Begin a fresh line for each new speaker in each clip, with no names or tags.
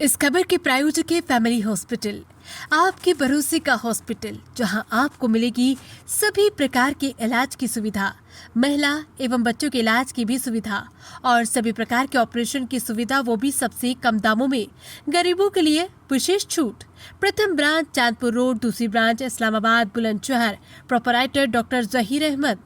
इस खबर के प्रायोजक है फैमिली हॉस्पिटल, आपके भरोसे का हॉस्पिटल, जहां आपको मिलेगी सभी प्रकार के इलाज की सुविधा, महिला एवं बच्चों के इलाज की भी सुविधा और सभी प्रकार के ऑपरेशन की सुविधा, वो भी सबसे कम दामों में। गरीबों के लिए विशेष छूट। प्रथम ब्रांच चांदपुर रोड, दूसरी branch Islamabad Bulandshahr. Proprietor doctor Zaheer Ahmad.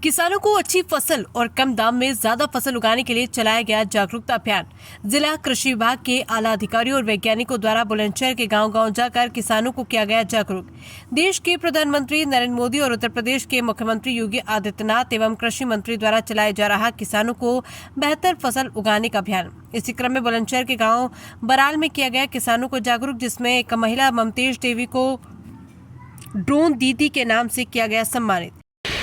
किसानों को अच्छी फसल और कम दाम में ज्यादा फसल उगाने के लिए चलाया गया जागरूकता अभियान। जिला कृषि विभाग के आला अधिकारियों और वैज्ञानिकों द्वारा बुलंदशहर के गांव-गांव जाकर किसानों को किया गया जागरूक। देश के प्रधानमंत्री नरेंद्र मोदी और उत्तर प्रदेश के मुख्यमंत्री योगी आदित्यनाथ एवं कृषि मंत्री द्वारा चलाया जा रहा किसानों को बेहतर फसल उगाने का अभियान। इसी क्रम में बुलंदशहर के गाँव बराल में किया गया किसानों को जागरूक, जिसमें एक महिला ममतेश देवी को ड्रोन दीदी के नाम से किया गया सम्मानित।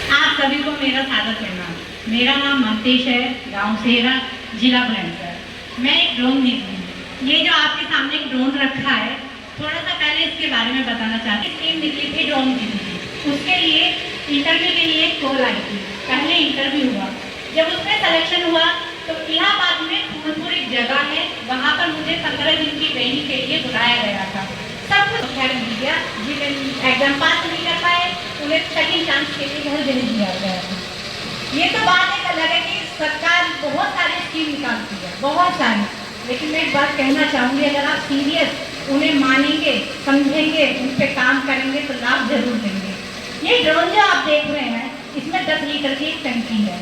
आप सभी को मेरा स्वागत करना। मेरा नाम ममतेश है, गांव सेहरा, जिला बुलंदशहर। मैं एक ड्रोन दीदी हूँ। ये जो आपके सामने एक ड्रोन रखा है, थोड़ा सा पहले इसके बारे में बताना चाहती हूँ। स्कीम निकली थी ड्रोन दीदी की, उसके लिए इंटरव्यू के लिए कॉल आई थी। पहले इंटरव्यू हुआ, जब उसमें सिलेक्शन हुआ तो इलाहाबाद में फूलपुर एक जगह है, वहाँ पर मुझे 15 दिन की ट्रेनिंग के लिए बुलाया गया था। सब कुछ खैर मिल गया, जिन्हें एग्जाम पास नहीं कर पाए उन्हें सेकंड चांस के लिए घर देने दिया गया था। ये तो बात एक अलग है कि सरकार बहुत सारी स्कीम निकालती है, बहुत सारी, लेकिन मैं एक बात कहना चाहूँगी, अगर आप सीरियस उन्हें मानेंगे, समझेंगे, उन पर काम करेंगे तो लाभ जरूर देंगे। ये ड्रोन जो आप देख रहे हैं, इसमें 10 लीटर की एक टंकी है।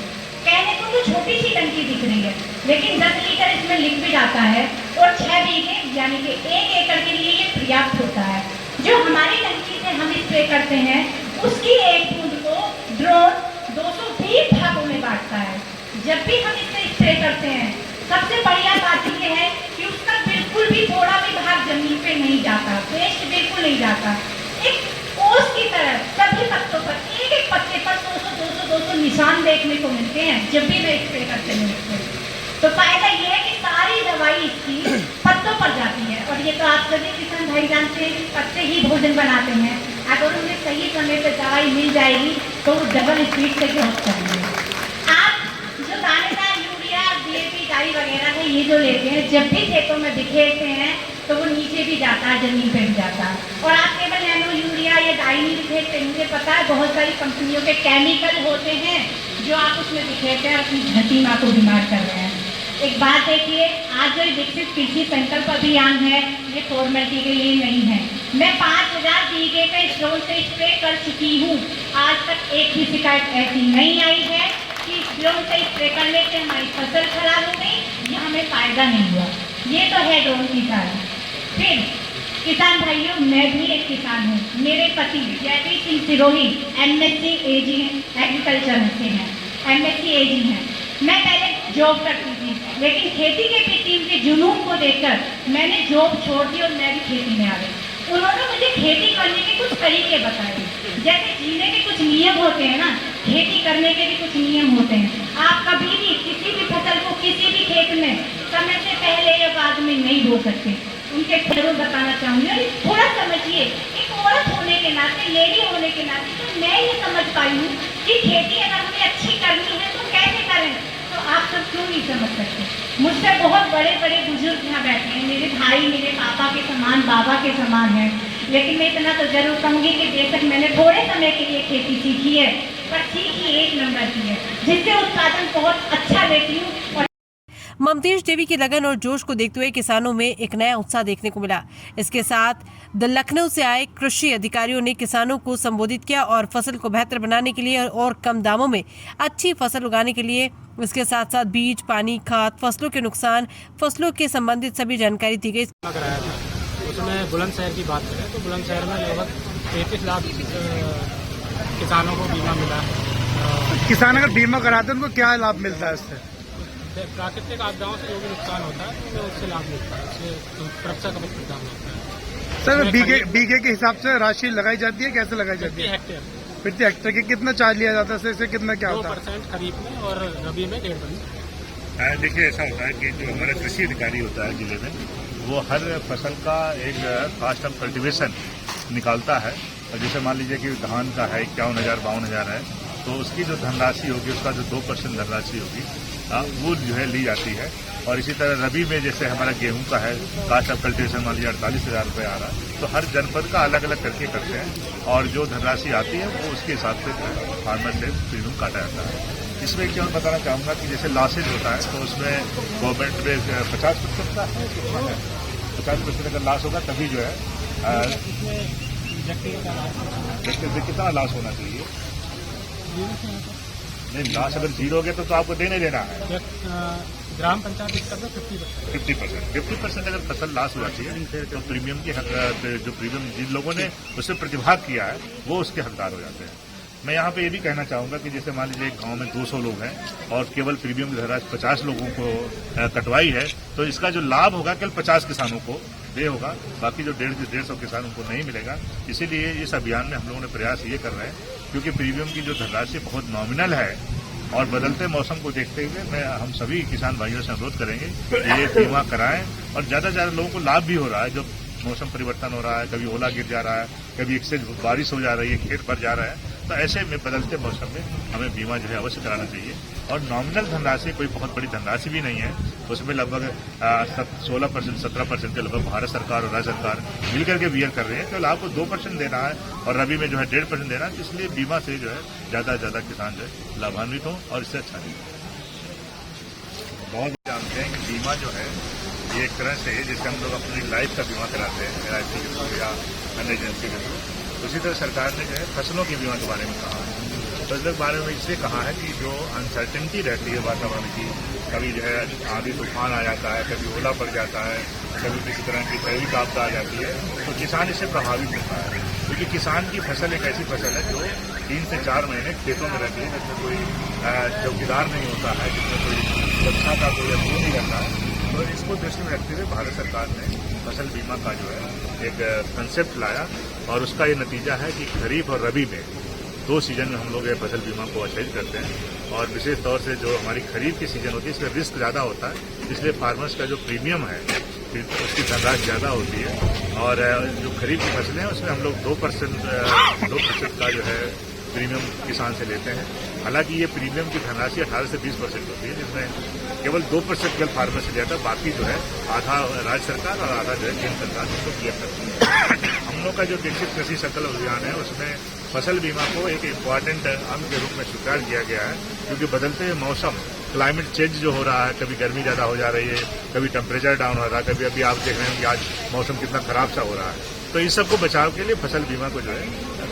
कहने को तो छोटी सी टंकी दिख रही है, लेकिन 10 लीटर इसमें लिक्विड आता है और 6 बीघे यानी कि 1 एकड़ के लिए ये पर्याप्त होता है। जो हमारी टंकी से हम स्प्रे करते हैं, उसकी एक बूंद को ड्रोन 220 भागों में बांटता है। जब भी हम इससे स्प्रे करते हैं, सबसे बढ़िया बात ये है कि उसका बिल्कुल भी थोड़ा भी भाग जमीन पे नहीं जाता, वेस्ट बिल्कुल नहीं जाता। एक ओस की तरह सभी पत्तों पर, एक एक पत्ते पर 200 निशान देखने को मिलते हैं जब भी मैं स्प्रे करते हैं। तो फायदा ये है कि सारी दवाई इसकी पत्तों पर जाती है। और ये तो आप सभी किसान भाई जानते हैं कि पत्ते ही भोजन बनाते हैं। अगर उन्हें सही समय पर दवाई मिल जाएगी तो वो डबल स्पीड से ग्रोथ करेंगे। आप जो दानेदार यूरिया, DAP, डाई वगैरह है, ये जो लेते हैं, जब भी खेतों में बिखेरते हैं तो वो नीचे भी जाता है, जमीन पे भी जाता है। और आप केवल नैनो यूरिया या डाई नहीं बिखेरते, मुझे पता है बहुत सारी कंपनियों के केमिकल होते हैं जो आप उसमें बिखेरते हैं, अपनी धरती माँ को बीमार कर रहे हैं। एक बात देखिए, आज जो विकसित कृषि संकल्प अभियान है, ये फॉर्मेलिटी के लिए नहीं है। मैं 5000 बीघे पे इस ड्रोन से स्प्रे कर चुकी हूँ। आज तक एक भी शिकायत ऐसी नहीं आई है कि ड्रोन से स्प्रे करने से हमारी फसल खराब हो गई या हमें फायदा नहीं हुआ। ये तो है ड्रोन की चाल। फिर किसान भाइयों, मैं भी एक किसान हूँ। मेरे पति Jaiveer Singh Sirohi MSc AG agriculture से हैं, MSc AG हैं। मैं पहले जॉब करती थी, लेकिन खेती के प्रति उनके जुनून को देखकर मैंने जॉब छोड़ दी और मैं भी खेती में आ गई। उन्होंने मुझे खेती करने के कुछ तरीके बताए, जैसे जीने के कुछ नियम होते हैं ना, खेती करने के भी कुछ नियम होते हैं। आप कभी भी किसी भी फसल को किसी भी खेत में समय से पहले या बाद में नहीं बो सकते। उनके जरूर बताना चाहूँगी। थोड़ा समझिए, एक औरत होने के नाते, लेडी होने के नाते, तो मैं ये समझ पाई हूँ कि खेती अगर हमें अच्छी करनी है तो कैसे करें, तो आप सब क्यों नहीं समझ सकते। मुझसे बहुत बड़े बड़े बुजुर्ग यहाँ बैठे हैं, मेरे भाई मेरे पापा के समान, बाबा के समान हैं, लेकिन मैं इतना तो जरूर कहूँगी कि बेशक मैंने थोड़े समय के लिए खेती सीखी है, पर सीखी 1 नंबर की है, जिससे उत्पादन बहुत अच्छा लेती हूँ।
ममतेश देवी की लगन और जोश को देखते हुए किसानों में एक नया उत्साह देखने को मिला। इसके साथ लखनऊ से आए कृषि अधिकारियों ने किसानों को संबोधित किया और फसल को बेहतर बनाने के लिए और कम दामों में अच्छी फसल उगाने के लिए इसके साथ साथ बीज, पानी, खाद, फसलों के नुकसान, फसलों के संबंधित सभी जानकारी दी गई।
उसमें बुलंदशहर की बात करें तो बुलंदशहर में लगभग 33 लाख किसानों को बीमा मिला है।
किसान अगर बीमा कराते हैं उनको क्या लाभ मिलता है इससे?
प्राकृतिक आपदाओं से जो भी नुकसान होता है तो उससे लाभ मिलता है, उससे सुरक्षा का प्रदान होता है।
सर, बीघे के हिसाब से राशि लगाई जाती है, कैसे लगाई जाती है? प्रति हेक्टेयर के कितना चार्ज लिया जाता है? इससे कितना क्या होता है?
2% खरीफ में और रबी में 1.5%।
देखिए, ऐसा होता है कि जो हमारा कृषि अधिकारी होता है जिले में, वो हर फसल का एक कॉस्ट ऑफ कल्टिवेशन निकालता है। और जैसे मान लीजिए कि धान का है 51,000 52,000 है, तो उसकी जो धनराशि होगी, उसका जो 2% धनराशि होगी, वो जो है ली जाती है। और इसी तरह रबी में जैसे हमारा गेहूं का है कास्ट ऑफ कल्टिवेशन मान लीजिए 48,000 रुपये आ रहा है, तो हर जनपद का अलग अलग करके करते हैं और जो धनराशि आती है वो उसके हिसाब से फार्मर से प्रीमियम काटा जाता है। इसमें एक और बताना चाहूँगा कि जैसे लॉसेज होता है तो उसमें गवर्नमेंट में 50% का है, 50% अगर लॉस होगा तभी जो है कितना लॉस होना चाहिए। नहीं, लॉस अगर जीरो हो गया तो आपको देने देना है।
ग्राम पंचायत स्तर पर
50% अगर फसल लॉस हो जाती है तो प्रीमियम की जो प्रीमियम जिन लोगों ने उससे प्रतिभाग किया है वो उसके हकदार हो जाते हैं। मैं यहाँ पे ये भी कहना चाहूँगा कि जैसे मान लीजिए एक गांव में 200 लोग हैं और केवल प्रीमियम की धनराशि 50 लोगों को कटवाई है, तो इसका जो लाभ होगा केवल 50 किसानों को दे होगा, बाकी जो 150 किसानों को नहीं मिलेगा। इसीलिए इस अभियान में हम लोगों ने प्रयास ये कर रहे हैं क्योंकि प्रीमियम की जो धनराशि बहुत नॉमिनल है और बदलते मौसम को देखते हुए हम सभी किसान भाइयों से अनुरोध करेंगे कि ये बीमा कराएं और ज्यादा से ज्यादा लोगों को लाभ भी हो रहा है। जो मौसम परिवर्तन हो रहा है, कभी ओला गिर जा रहा है, कभी एक्सेस बारिश हो जा रही है, खेत भर जा रहा है, तो ऐसे में बदलते मौसम में हमें बीमा जो है अवश्य कराना चाहिए। और नॉमिनल धनराशि कोई बहुत बड़ी धनराशि भी नहीं है, उसमें लगभग 16% 17% के लगभग भारत सरकार और राज्य सरकार मिलकर के बियर कर रहे हैं। केवल आपको 2% देना है और रबी में जो है 1.5% देना है, इसलिए बीमा से जो है ज्यादा से ज्यादा किसान जो है लाभान्वित हों और इससे अच्छा नहीं। बहुत जानते हैं कि बीमा जो है ये एक तरह से जैसे हम लोग अपनी लाइफ का बीमा कराते हैं LIC के थ्रू या अन्य एजेंसी के थ्रू, उसी तरह सरकार ने जो है फसलों के बीमा के बारे में कहा है। फसलों के बारे में इसलिए कहा है कि जो अनसर्टेनिटी रहती है वातावरण की, कभी जो है आंधी तूफान आ जाता है, कभी ओला पड़ जाता है, कभी किसी तरह की जैविक आपदा आ जाती है, तो किसान इससे प्रभावित होता है। क्योंकि किसान की फसल एक ऐसी फसल है जो 3 से 4 महीने खेतों में रहती है, जिसमें कोई चौकीदार नहीं होता है, जिसमें कोई सुरक्षा का कोई अनुभव नहीं करता है। तो इसको दृष्टि में रखते हुए भारत सरकार ने फसल बीमा का जो है एक कंसेप्ट लाया और उसका ये नतीजा है कि खरीफ और रबी में 2 सीजन में हम लोग ये फसल बीमा को आच्छादित करते हैं। और विशेष तौर से जो हमारी खरीफ की सीजन होती है इसमें रिस्क ज़्यादा होता है, इसलिए फार्मर्स का जो प्रीमियम है उसकी धनराशि ज़्यादा होती है। और जो खरीफ की फसलें हैं उसमें हम लोग 2% का जो है प्रीमियम किसान से लेते हैं। हालांकि ये प्रीमियम की धनराशि 18 से 20% होती है, जिसमें केवल 2% केवल फार्मर से लिया था, बाकी जो है आधा राज्य सरकार और आधा जो है केंद्र सरकार उसको किया करती है। हम लोग का जो विकसित कृषि संकल्प अभियान है उसमें फसल बीमा को एक इम्पॉर्टेंट अंग के रूप में स्वीकार किया गया है, क्योंकि बदलते मौसम क्लाइमेट चेंज जो हो रहा है, कभी गर्मी ज़्यादा हो जा रही है, कभी टेम्परेचर डाउन हो रहा है, कभी अभी आप देख रहे हैं कि आज मौसम कितना खराब सा हो रहा है, तो इन सबको बचाव के लिए फसल बीमा को जो है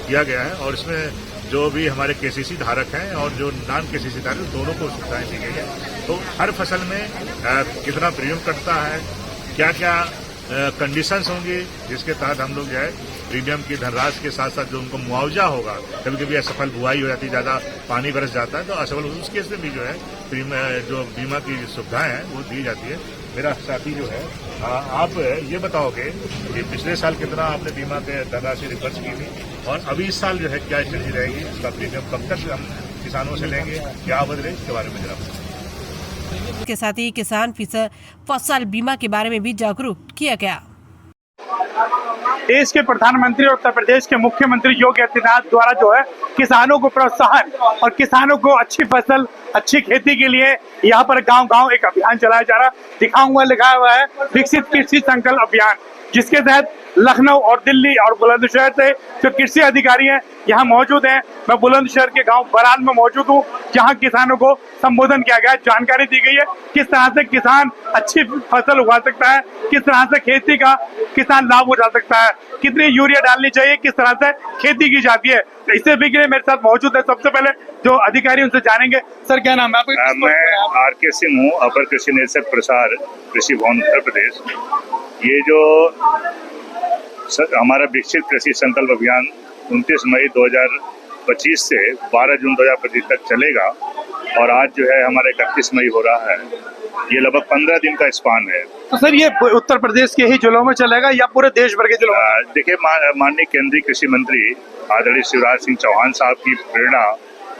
किया गया है। और इसमें जो भी हमारे KCC धारक हैं और जो नॉन KCC धारक दोनों को सुविधाएं दी गई है। तो हर फसल में कितना प्रीमियम कटता है, क्या क्या कंडीशंस होंगी जिसके तहत हम लोग जो है प्रीमियम की धनराशि के साथ साथ जो उनको मुआवजा होगा, कभी कभी असफल बुआई हो जाती है, ज़्यादा पानी बरस जाता है तो असफल उस केस में भी जो है जो बीमा की सुविधाएं हैं वो दी जाती है। मेरा साथी जो है आप ये बताओगे कि पिछले साल कितना आपने बीमा के धनराशि रिफर्स की थी और अभी इस साल जो है क्या स्थिति रहेगी, इसका प्रीमियम कब तक हम किसानों से लेंगे, क्या बदले, इसके बारे में जरा बताएं।
इसके साथ ही किसान फसल बीमा के बारे में भी जागरूक किया गया।
देश के प्रधानमंत्री और उत्तर प्रदेश के मुख्यमंत्री योगी आदित्यनाथ द्वारा जो है किसानों को प्रोत्साहन और किसानों को अच्छी फसल अच्छी खेती के लिए यहाँ पर गांव-गांव एक अभियान चलाया जा रहा है। दिखाऊंगा लिखा हुआ है विकसित कृषि संकल्प अभियान, जिसके तहत लखनऊ और दिल्ली और बुलंदशहर से जो कृषि अधिकारी हैं यहाँ मौजूद हैं। मैं बुलंदशहर के गांव बराल में मौजूद हूँ, जहाँ किसानों को संबोधन किया गया, जानकारी दी गई है किस तरह से किसान अच्छी फसल उगा सकता है, किस तरह से खेती का किसान लाभ उठा सकता है, कितनी यूरिया डालनी चाहिए, किस तरह से खेती की जाती है। तो इससे भी मेरे साथ मौजूद है सबसे पहले जो अधिकारी उनसे जानेंगे। सर क्या नाम है आपका?
मैं RK सिंह हूँ, अपर कृषि निदेशक प्रसार कृषि भवन उत्तर प्रदेश। ये जो हमारा विकसित कृषि संकल्प अभियान 29 मई 2025 से 12 जून 2025 तक चलेगा और आज जो है हमारा 31 मई हो रहा है। ये लगभग 15 दिन का स्पान है।
तो सर ये उत्तर प्रदेश के ही जिलों में चलेगा या पूरे देश भर के जिलों में?
देखिए, माननीय केंद्रीय कृषि मंत्री आदरणीय शिवराज सिंह चौहान साहब की प्रेरणा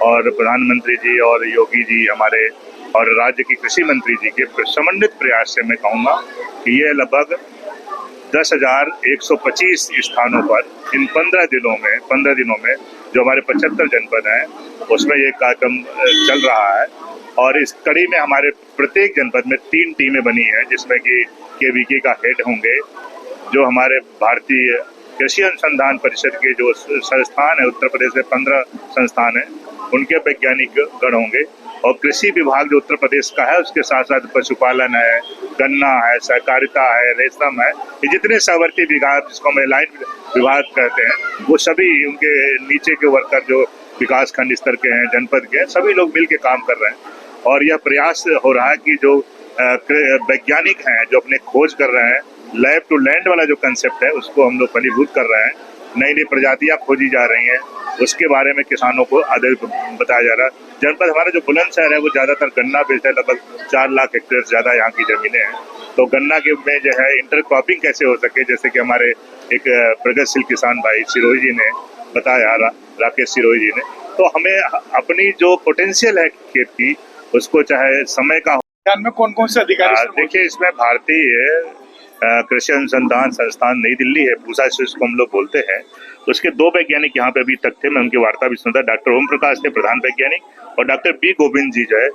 और प्रधानमंत्री जी और योगी जी हमारे और राज्य की कृषि मंत्री जी के समन्वित प्रयास से मैं कहूँगा कि ये लगभग 10,125 स्थानों पर इन 15 दिनों में जो हमारे 75 जनपद हैं उसमें ये कार्यक्रम चल रहा है। और इस कड़ी में हमारे प्रत्येक जनपद में 3 टीमें बनी हैं, जिसमें कि केवीके का हेड होंगे, जो हमारे भारतीय कृषि अनुसंधान परिषद के जो संस्थान है, उत्तर प्रदेश में 15 संस्थान है, उनके वैज्ञानिक गण होंगे। और कृषि विभाग जो उत्तर प्रदेश का है उसके साथ साथ पशुपालन है, गन्ना है, सहकारिता है, रेशम है, ये जितने सहवर्ती विभाग जिसको हम एलाइड विभाग कहते हैं, वो सभी उनके नीचे के वर्कर जो विकास खंड स्तर के हैं, जनपद के हैं, सभी लोग मिल के काम कर रहे हैं। और यह प्रयास हो रहा है कि जो वैज्ञानिक हैं जो अपने खोज कर रहे हैं, लैब टू लैंड वाला जो कंसेप्ट है उसको हम लोग फलीभूत कर रहे हैं। नई नई प्रजातियां खोजी जा रही हैं, उसके बारे में किसानों को आगे बताया जा रहा है। जनपद हमारा जो बुलंदशहर है वो ज्यादातर गन्ना बेचता है, लगभग 4 लाख हेक्टेयर ज्यादा यहाँ की जमीनें हैं। तो गन्ना के में जो है इंटरक्रॉपिंग कैसे हो सके, जैसे कि हमारे एक प्रगतिशील किसान भाई सिरोही जी ने बताया, राकेश सिरोही जी ने, तो हमें अपनी जो पोटेंशियल है खेत की, उसको चाहे समय का
में कौन कौन से अधिकारी?
देखिए, इसमें भारतीय कृषि अनुसंधान संस्थान नई दिल्ली है, पूसा जिसको हम लोग बोलते हैं, उसके 2 वैज्ञानिक यहाँ पे अभी तक थे, मैं उनकी वार्ता भी सुनता। डॉक्टर ओम प्रकाश थे प्रधान वैज्ञानिक, और डॉक्टर बी गोविंद जी जो है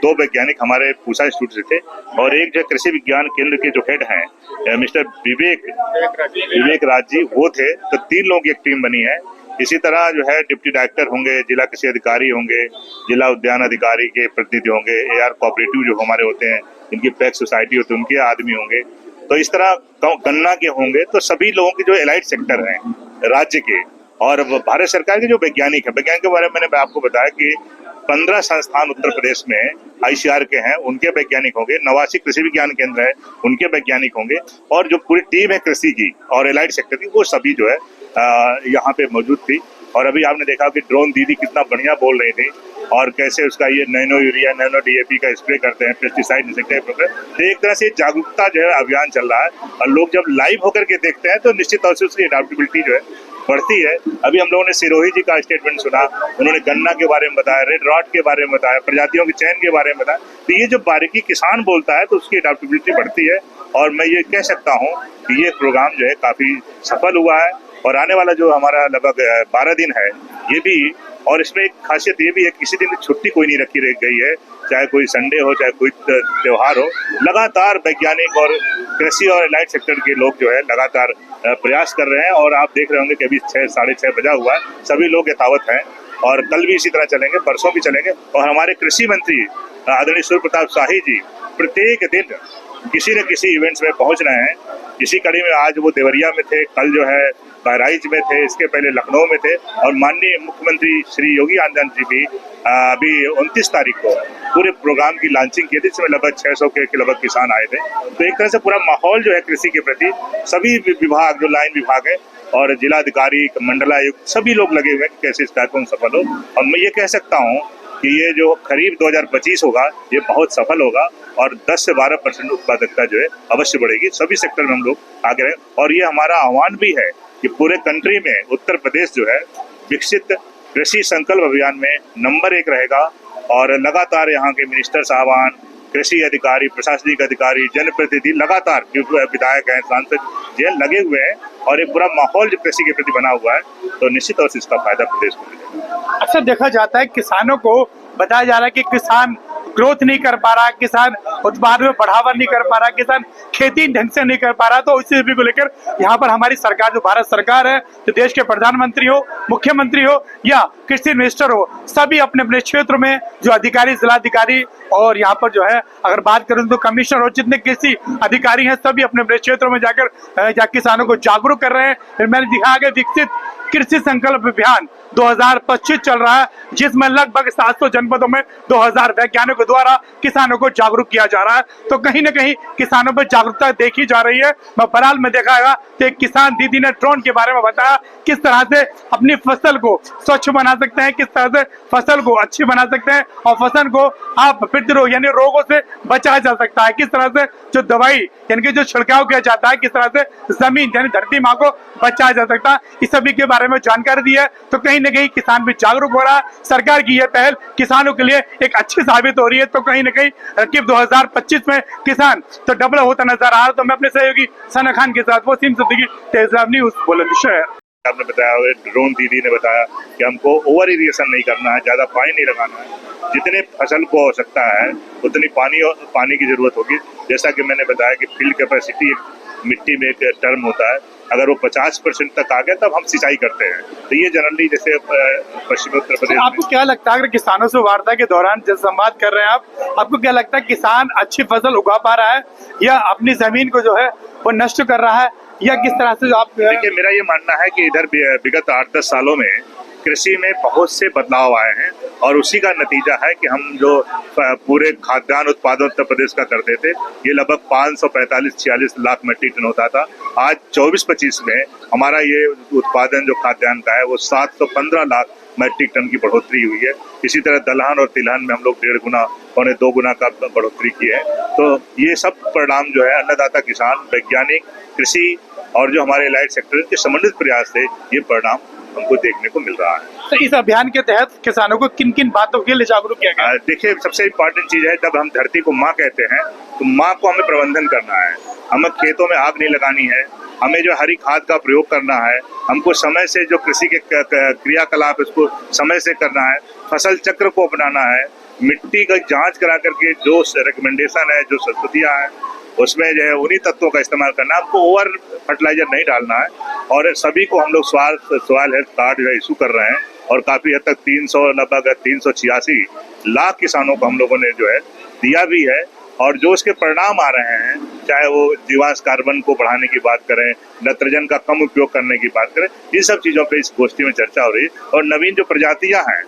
2 वैज्ञानिक हमारे पूसा इंस्टीट्यूट से थे। और एक जो कृषि विज्ञान केंद्र के जो हेड हैं मिस्टर विवेक राज जी, वो थे। तो 3 लोगों की एक टीम बनी है। इसी तरह जो है डिप्टी डायरेक्टर होंगे, जिला कृषि अधिकारी होंगे, जिला उद्यान अधिकारी के प्रतिनिधि होंगे, AR कोऑपरेटिव जो हमारे होते हैं, इनकी पैक सोसाइटी होती है, उनके आदमी होंगे। तो इस तरह गन्ना के होंगे। तो सभी लोगों के जो एलाइड सेक्टर हैं राज्य के और भारत सरकार के जो वैज्ञानिक है, वैज्ञानिक के बारे में मैंने आपको बताया कि 15 संस्थान उत्तर प्रदेश में ICAR के हैं, उनके वैज्ञानिक होंगे। 89 कृषि विज्ञान केंद्र है, उनके वैज्ञानिक होंगे। और जो पूरी टीम है कृषि की और एलाइड सेक्टर की, वो सभी जो है यहाँ पे मौजूद थी। और अभी आपने देखा कि ड्रोन दीदी कितना बढ़िया बोल रही थी, और कैसे उसका ये नैनो यूरिया, नैनो DAP का स्प्रे करते हैं, पेस्टिसाइड इंसेक्टिसाइड। तो एक तरह से जागरूकता जो है अभियान चल रहा है, और लोग जब लाइव होकर के देखते हैं तो निश्चित तौर से उसकी एडेप्टेबिलिटी जो है बढ़ती है। अभी हम लोगों ने सिरोही जी का स्टेटमेंट सुना, उन्होंने गन्ना के बारे में बताया, रेड रॉट के बारे में बताया, प्रजातियों के चयन के बारे में बताया। तो ये जो बारीकी किसान बोलता है तो उसकी एडेप्टेबिलिटी बढ़ती है। और मैं ये कह सकता हूँ कि ये प्रोग्राम जो है काफी सफल हुआ है। और आने वाला जो हमारा लगभग 12 दिन है ये भी, और इसमें एक खासियत ये भी है, किसी दिन छुट्टी कोई नहीं रखी रह गई है, चाहे कोई संडे हो, चाहे कोई त्योहार हो। लगातार वैज्ञानिक और कृषि और एलाइड सेक्टर के लोग जो है लगातार प्रयास कर रहे हैं। और आप देख रहे होंगे कि अभी 6 साढ़े 6 बजा हुआ है, सभी लोग यथावत हैं, और कल भी इसी तरह चलेंगे, परसों भी चलेंगे। और हमारे कृषि मंत्री आदरणीय सूर्य प्रताप शाही जी प्रत्येक दिन किसी न किसी इवेंट्स में पहुंच रहे हैं। इसी कड़ी में आज वो देवरिया में थे, कल जो है बहराइच में थे, इसके पहले लखनऊ में थे। और माननीय मुख्यमंत्री श्री योगी आदित्यनाथ जी भी अभी 29 तारीख को पूरे प्रोग्राम की लॉन्चिंग की थी, जिसमें लगभग 600 के लगभग किसान आए थे। तो एक तरह से पूरा माहौल जो है कृषि के प्रति, सभी विभाग जो लाइन विभाग है और जिलाधिकारी, मंडलायुक्त, सभी लोग लगे हुए हैं कि कैसे इस कार्यक्रम सफल हो। और मैं ये कह सकता हूँ कि ये जो खरीफ 2025 होगा ये बहुत सफल होगा, और 10 से 12% उत्पादकता जो है अवश्य बढ़ेगी। सभी सेक्टर में हम लोग आगे रहें। और ये हमारा आह्वान भी है कि पूरे कंट्री में उत्तर प्रदेश जो है विकसित कृषि संकल्प अभियान में नंबर 1 रहेगा। और लगातार यहाँ के मिनिस्टर साहबान, कृषि अधिकारी, प्रशासनिक अधिकारी, जनप्रतिनिधि लगातार, क्योंकि विधायक हैं, सांसद जो लगे हुए हैं, और एक पूरा माहौल जो कृषि के प्रति बना हुआ है, तो निश्चित तौर से इसका फायदा प्रदेश को मिलेगा।
अक्सर देखा जाता है किसानों को बताया जा रहा है कि किसान ग्रोथ नहीं कर पा रहा, किसान उत्पाद में बढ़ावा नहीं कर पा रहा, किसान खेती ढंग से नहीं कर पा रहा। तो इसी को लेकर यहाँ पर हमारी सरकार, जो भारत सरकार है, तो देश के प्रधानमंत्री हो, मुख्यमंत्री हो या कृषि मिनिस्टर हो, सभी अपने अपने क्षेत्र में जो अधिकारी, जिलाधिकारी और यहाँ पर जो है अगर बात करें तो कमिश्नर और जितने कृषि अधिकारी हैं, सभी अपने अपने क्षेत्रों में जाकर किसानों को जागरूक कर रहे हैं। मैंने दिखा कि विकसित कृषि संकल्प अभियान 2025 चल रहा है, जिसमें लगभग 700 जनपदों में 2000 वैज्ञानिकों द्वारा किसानों को जागरूक किया जा रहा है। तो कहीं न कहीं किसानों पर जागरूकता देखी जा रही है। मैं बराल में देखागा तो एक किसान दीदी ने ड्रोन के बारे में बताया, किस तरह से अपनी फसल को स्वच्छ बना सकते हैं, किस तरह से फसल को अच्छी बना सकते हैं, और फसल को आप प्रतिरोग यानी रोगों से बचाया जा सकता है। किस तरह से जो दवाई यानी कि जो छिड़काव किया जाता है, किस तरह से जमीन यानी धरती माँ को बचाया जा सकता है, इस सभी के बारे में जानकारी दी है। तो कहीं न कहीं किसान भी जागरूक हो रहा है। सरकार की यह पहल किसानों के लिए एक अच्छी साबित हो रही है। तो कहीं न कहीं RKIP 2000 2025 में किसान तो डबल होता नजर आ रहा। तो मैं अपने सहयोगी सना खान के साथ वसीम सिद्दीकी, तेज लाइव न्यूज़, बुलंदशहर।
आपने बताया, ड्रोन दीदी ने बताया कि हमको ओवर इरिगेशन नहीं करना है, ज्यादा पानी नहीं लगाना है, जितने फसल को हो सकता है उतनी पानी की जरूरत होगी। जैसा कि मैंने बताया कि फील्ड कैपेसिटी मिट्टी में एक टर्म होता है, अगर वो 50% तक आ गया तब हम सिंचाई करते हैं। तो ये जनरली जैसे पश्चिमी उत्तर प्रदेश में।
आपको क्या लगता है, अगर किसानों से वार्ता के दौरान जब संवाद कर रहे हैं आपको क्या लगता है किसान अच्छी फसल उगा पा रहा है या अपनी जमीन को जो है वो नष्ट कर रहा है, या किस तरह से आप?
देखिए, मेरा ये मानना है कि इधर विगत 8-10 सालों में कृषि में बहुत से बदलाव आए हैं और उसी का नतीजा है कि हम जो पूरे खाद्यान्न उत्पादन उत्तर प्रदेश का करते थे, ये लगभग 545-46 लाख मीट्रिक टन होता था। आज 24-25 में हमारा ये उत्पादन जो खाद्यान्न का है वो 715 लाख मीट्रिक टन की बढ़ोतरी हुई है। इसी तरह दलहन और तिलहन में हम लोग 1.5 गुना, 2 गुना का बढ़ोतरी की है। तो ये सब परिणाम जो है अन्नदाता किसान, वैज्ञानिक, कृषि और जो हमारे एलाइड सेक्टर के समन्वित प्रयास से ये परिणाम हमको देखने को मिल रहा है।
तो इस अभियान के तहत किसानों को किन किन बातों के लिए जागरूक किया गया?
देखिए, सबसे इम्पोर्टेंट चीज है, जब हम धरती को माँ कहते हैं तो माँ को हमें प्रबंधन करना है। हमें खेतों में आग नहीं लगानी है, हमें जो हरी खाद का प्रयोग करना है, हमको समय से जो कृषि के क्रियाकलाप इसको समय से करना है, फसल चक्र को अपनाना है, मिट्टी का जांच करा करके जो रिकमेंडेशन है, जो संस्तुतियां हैं, उसमें जो है उन्हीं तत्वों का इस्तेमाल करना है। हमको ओवर फर्टिलाइजर नहीं डालना है और सभी को हम लोग सॉइल हेल्थ कार्ड जो है इशू कर रहे हैं और काफी हद तक लगभग 386 लाख किसानों को हम लोगों ने जो है दिया भी है। और जो उसके परिणाम आ रहे हैं, चाहे वो जीवाश्म कार्बन को बढ़ाने की बात करें, नाइट्रोजन का कम उपयोग करने की बात करें, इन सब चीजों पे इस गोष्ठी में चर्चा हो रही है। और नवीन जो प्रजातियां हैं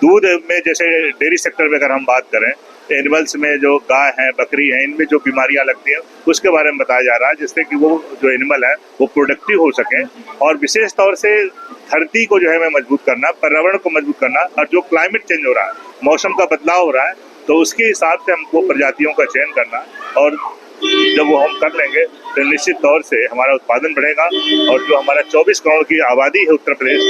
दूध में, जैसे डेयरी सेक्टर में अगर हम बात करें, एनिमल्स में जो गाय है, बकरी है, इनमें जो बीमारियां लगती हैं उसके बारे में बताया जा रहा है, जिससे कि वो जो एनिमल है वो प्रोडक्टिव हो सके। और विशेष तौर से धरती को जो है हमें मजबूत करना, पर्यावरण को मजबूत करना, और जो क्लाइमेट चेंज हो रहा है, मौसम का बदलाव हो रहा है, तो उसके हिसाब से हमको प्रजातियों का चयन करना। और जब वो हम कर लेंगे तो निश्चित तौर से हमारा उत्पादन बढ़ेगा। और जो हमारा 24 करोड़ की आबादी है उत्तर प्रदेश,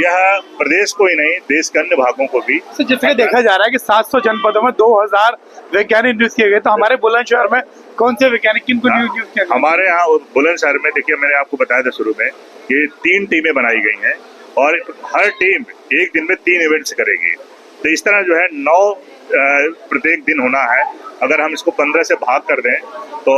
यह प्रदेश को ही नहीं देश के अन्य भागों को भी।
जिसमें देखा जा रहा है कि 700 जनपदों में 2000 वैज्ञानिक नियुक्त किए गए, तो हमारे बुलंदशहर में कौन से वैज्ञानिक किनको नियुक्त किया गया?
हमारे यहाँ बुलंदशहर में देखिए, मैंने आपको बताया था शुरू में, ये 3 टीमें बनाई गई हैं और हर टीम एक दिन में 3 इवेंट्स करेगी। तो इस तरह जो है 9 प्रत्येक दिन होना है। अगर हम इसको 15 से भाग कर दें तो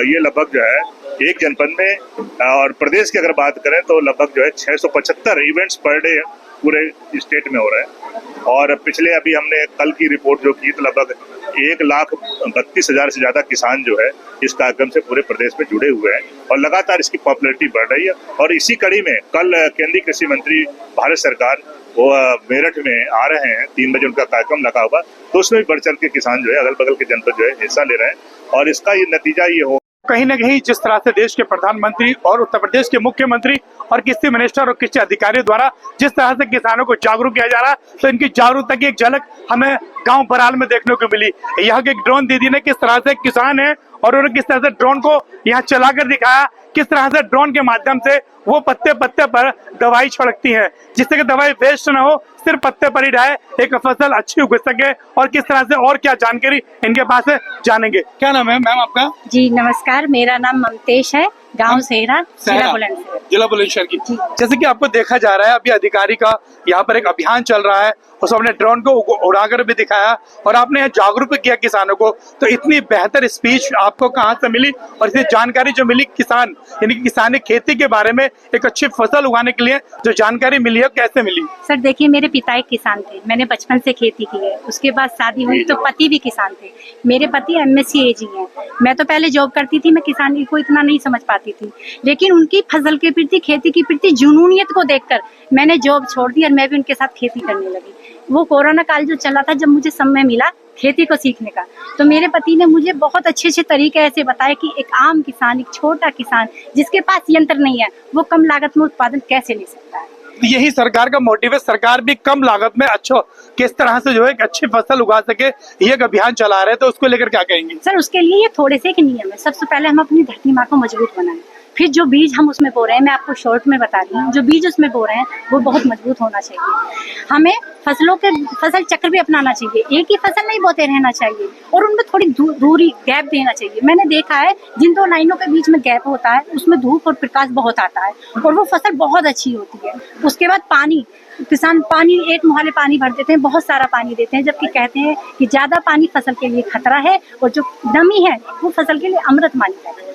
ये लगभग जो है एक जनपद में, और प्रदेश की अगर बात करें तो लगभग जो है 675 इवेंट्स पर डे पूरे स्टेट में हो रहे हैं। और पिछले अभी हमने कल की रिपोर्ट जो की तो लगभग 1,32,000 से ज्यादा किसान जो है इस कार्यक्रम से पूरे प्रदेश में जुड़े हुए हैं और लगातार इसकी पॉपुलैरिटी बढ़ रही है। और इसी कड़ी में कल केंद्रीय कृषि मंत्री भारत सरकार वो मेरठ में आ रहे हैं, 3 बजे उनका कार्यक्रम लगा हुआ, तो उसमें भी बढ़ चढ़ के किसान जो है अगल बगल के जनपद जो है हिस्सा ले रहे हैं। और इसका ये नतीजा ये हो,
कहीं न कहीं जिस तरह से देश के प्रधानमंत्री और उत्तर प्रदेश के मुख्यमंत्री और कृषि मिनिस्टर और कृषि अधिकारियों द्वारा जिस तरह से किसानों को जागरूक किया जा रहा है, तो इनकी जागरूकता की एक झलक हमें गांव बराल में देखने को मिली। यहाँ के एक ड्रोन दीदी ने किस तरह से किसान है और उन्होंने किस तरह से ड्रोन को यहाँ चलाकर दिखाया, किस तरह से ड्रोन के माध्यम से वो पत्ते पत्ते पर दवाई छिड़कती है, जिससे कि दवाई वेस्ट न हो, सिर्फ पत्ते पर ही रहे, एक फसल अच्छी उग सके। और किस तरह से और क्या जानकारी इनके पास है जानेंगे। क्या नाम है मैम आपका?
जी नमस्कार, मेरा नाम ममतेश है, गांव सेहरा, जिला
बुलंदशहर की। जैसे कि आपको देखा जा रहा है, अभी अधिकारी का यहाँ पर एक अभियान चल रहा है, उस अपने ड्रोन को उड़ाकर भी दिखाया और आपने जागरूक किया किसानों को। तो इतनी बेहतर स्पीच आपको कहाँ से मिली और इतनी जानकारी जो मिली किसान यानी कि किसानी खेती के बारे में, एक अच्छी फसल उगाने के लिए जो जानकारी मिली है, कैसे मिली?
सर देखिए, मेरे पिता एक किसान थे, मैंने बचपन से खेती की है, उसके बाद शादी हुई तो पति भी किसान थे। मेरे पति MSc AG हैं। मैं तो पहले जॉब करती थी, मैं किसानी को इतना नहीं समझ पाती थी, लेकिन उनकी फसल के प्रति, खेती के प्रति जुनूनियत को देखकर मैंने जॉब छोड़ दी और मैं भी उनके साथ खेती करने लगी। वो कोरोना काल जो चला था, जब मुझे समय मिला खेती को सीखने का, तो मेरे पति ने मुझे बहुत अच्छे तरीके ऐसे बताया कि एक आम किसान, एक छोटा किसान जिसके पास यंत्र नहीं है, वो कम लागत में उत्पादन कैसे ले सकता है।
यही सरकार का मोटिव है, सरकार भी कम लागत में अच्छा किस तरह से जो है एक अच्छी फसल उगा सके, ये एक अभियान चला रहे हैं। तो उसको लेकर क्या कहेंगे?
सर उसके लिए ये थोड़े से एक नियम है। सबसे पहले हम अपनी धरती माँ को मजबूत बनाएं, फिर जो बीज हम उसमें बो रहे हैं, मैं आपको शॉर्ट में बता रही हूँ, जो बीज उसमें बो रहे हैं वो बहुत मजबूत होना चाहिए। हमें फसल चक्र भी अपनाना चाहिए, एक ही फसल नहीं बोते रहना चाहिए और उनमें थोड़ी दूरी गैप देना चाहिए। मैंने देखा है जिन दो लाइनों के बीच में गैप होता है उसमें धूप और प्रकाश बहुत आता है और वो फसल बहुत अच्छी होती है। उसके बाद पानी, किसान पानी एक मुहाले पानी भर देते हैं, बहुत सारा पानी देते हैं, जबकि कहते हैं कि ज्यादा पानी फसल के लिए खतरा है और जो नमी है वो फसल के लिए अमृत मानी जाती है।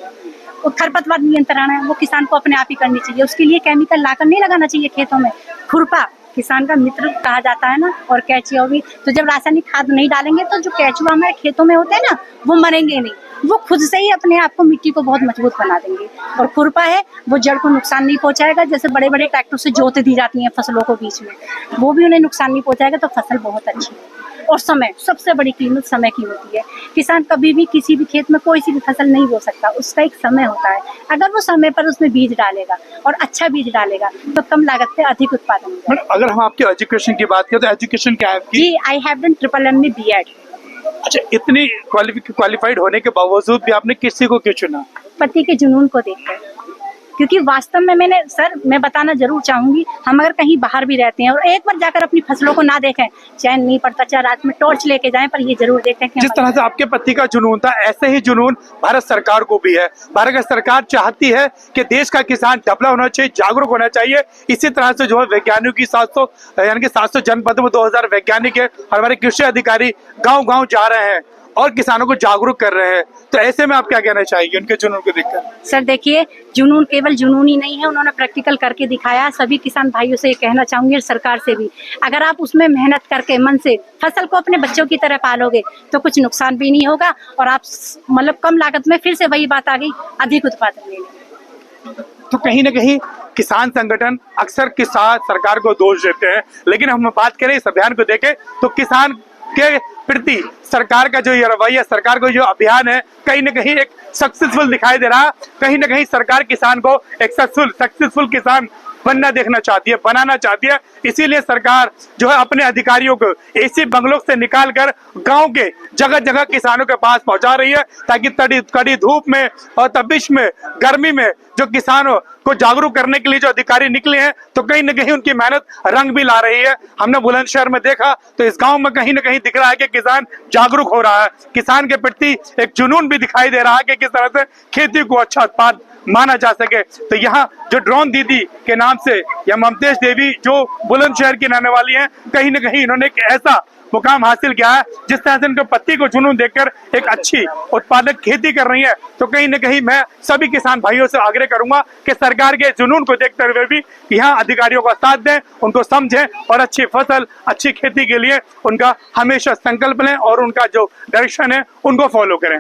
और खरपतवार नियंत्रण है वो किसान को अपने आप ही करनी चाहिए, उसके लिए केमिकल लाकर नहीं लगाना चाहिए खेतों में। खुरपा किसान का मित्र कहा जाता है ना, और केचुआ भी। तो जब रासायनिक खाद नहीं डालेंगे तो जो केचुआ हमारे खेतों में होते हैं ना वो मरेंगे नहीं, वो खुद से ही अपने आप को मिट्टी को बहुत मजबूत बना देंगे। और खुरपा है वो जड़ को नुकसान नहीं पहुंचाएगा, जैसे बड़े बड़े ट्रैक्टर से जोत दी जाती हैं फसलों को बीच में, वो भी उन्हें नुकसान नहीं पहुंचाएगा, तो फसल बहुत अच्छी है। और समय, सबसे बड़ी कीमत समय की होती है। किसान कभी भी किसी भी खेत में कोई सी भी फसल नहीं बो सकता, उसका एक समय होता है। अगर वो समय पर उसमें बीज डालेगा और अच्छा बीज डालेगा तो कम लागत पे अधिक उत्पादन होगा।
मैडम, अगर हम आपके एजुकेशन की बात करें तो एजुकेशन क्या है आपकी?
जी, आई हैव डन ट्रिपल में BEd।
अच्छा, इतनी क्वालिफाइड होने के बावजूद भी आपने किसी को क्यों चुना?
पति के जुनून को देखकर, क्योंकि वास्तव में मैं बताना जरूर चाहूंगी, हम अगर कहीं बाहर भी रहते हैं और एक बार जाकर अपनी फसलों को ना देखें, चैन नहीं पड़ता, चाहे रात में टॉर्च लेके जाएं, पर ये जरूर देखें कि
जिस तरह से आपके पति का जुनून था, ऐसे ही जुनून भारत सरकार को भी है। भारत सरकार चाहती है कि देश का किसान डेवलप होना चाहिए, जागरूक होना चाहिए। इसी तरह से जो है वैज्ञानिकों की 700 जनपद में 2000 वैज्ञानिक है, हमारे कृषि अधिकारी गाँव-गाँव जा रहे हैं और किसानों को जागरूक कर रहे हैं। तो ऐसे में आप क्या कहना चाहेंगे उनके जुनून को देखकर?
सर देखिए, जुनून केवल जुनून ही नहीं है, उन्होंने प्रैक्टिकल करके दिखाया। सभी किसान भाइयों से ये कहना चाहूंगी और सरकार से भी, अगर आप उसमें मेहनत करके मन से फसल को अपने बच्चों की तरह पालोगे तो कुछ नुकसान भी नहीं होगा और आप मतलब कम लागत में, फिर से वही बात आ गई, अधिक उत्पादन लेंगे।
तो कहीं ना कहीं किसान संगठन अक्सर किसान सरकार को दोष देते हैं, लेकिन हम बात करें इस अभियान को देखें तो किसान के प्रति सरकार का जो ये रवैया, सरकार को जो अभियान है, कहीं ना कहीं एक सक्सेसफुल दिखाई दे रहा है। कहीं ना कहीं सरकार किसान को एक सक्सेसफुल किसान बनना देखना चाहती है, बनाना चाहती है। इसीलिए सरकार जो है अपने अधिकारियों को एसी बंगलों से निकालकर गांव के जगह जगह किसानों के पास पहुंचा रही है, ताकि कड़ी धूप में और तपिश में, गर्मी में जो किसानों को जागरूक करने के लिए जो अधिकारी निकले हैं, तो कहीं ना कहीं उनकी मेहनत रंग भी ला रही है। हमने बुलंदशहर में देखा तो इस गांव में कहीं ना कहीं दिख रहा है कि किसान जागरूक हो रहा है, किसान के प्रति एक जुनून भी दिखाई दे रहा है कि किस तरह से खेती को अच्छा उत्पाद माना जा सके। तो यहाँ जो ड्रोन दीदी के नाम से या ममतेश देवी जो बुलंदशहर की रहने वाली हैं, कहीं ना कहीं इन्होंने एक ऐसा मुकाम हासिल किया है जिस तरह से उनके पति को जुनून देखकर एक अच्छी उत्पादक खेती कर रही है। तो कहीं ना कहीं मैं सभी किसान भाइयों से आग्रह करूंगा कि सरकार के जुनून को देखते हुए भी यहाँ अधिकारियों का साथ दें, उनको समझें और अच्छी फसल, अच्छी खेती के लिए उनका हमेशा संकल्प लें और उनका जो डायरेक्शन है उनको फॉलो करें।